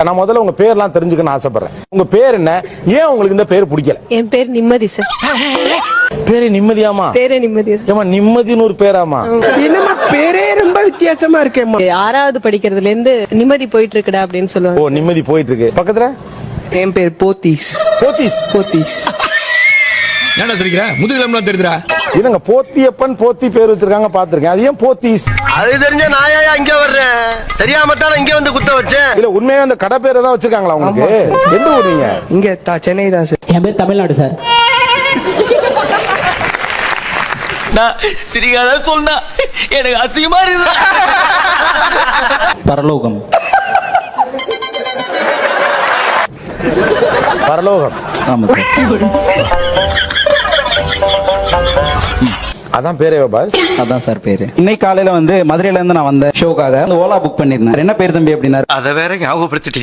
நான் முதல்ல உங்க பேர்லாம் தெரிஞ்சுக்கணும்னு ஆசைப்படுறேன். உங்க பேர் என்ன? ஏன் உங்களுக்கு இந்த பேர் பிடிக்கல? என் பேர் நிம்மதி சார். பேரே நிம்மதியாமா? பேரே நிம்மதி. ஏமா நிம்மதின்னு ஒரு பேராமா? என்னமா பேரே ரொம்ப வித்தியாசமா இருக்கேம்மா. 6வது படிக்கிறதுல இருந்து நிம்மதி போயிட்டு இருக்குடா அப்படின்னு சொல்லுவாங்க. ஓ, நிம்மதி போயிட்டு இருக்கு. பக்கத்துல என் பேர் போத்தீஸ். போத்தீஸ்? போத்தீஸ். என்ன சொல்லிக்கிற? முதுகிலம்லாம் தெரியுதுடா. என்னங்க போத்தியப்பன் போத்தி பேர் வச்சிருக்காங்க, பாத்துருக்கேன். அது ஏன் போத்தீஸ்? அது தெரிஞ்ச நாயா இங்க வர்றேன், தெரியாம தான் இங்க வந்து குத்த வச்சேன். இல்ல உண்மையா அந்த கடை பேரை தான் வச்சிருக்காங்களா உங்களுக்கு? எந்த ஊர் நீங்க? இங்க சென்னை தான் சார். என் பேர் தமிழ்நாடு சார். நான் சிரிக்காத சொன்னா எனக்கு அசிங்கமா இருக்கு. பரலோகம். பரலோகம். ஆமா சார். அதான் பேரே பாஸ்? அதான் சார் பேரு. இன்னைக்கு காலையில வந்து மதுரையில இருந்து நான் வந்த ஷோக்காக ஓலா புக் பண்ணிருந்தேன். என்ன பேர் தம்பி அப்படின்னா அத வேற ஞாபகப்படுத்திட்டீங்க.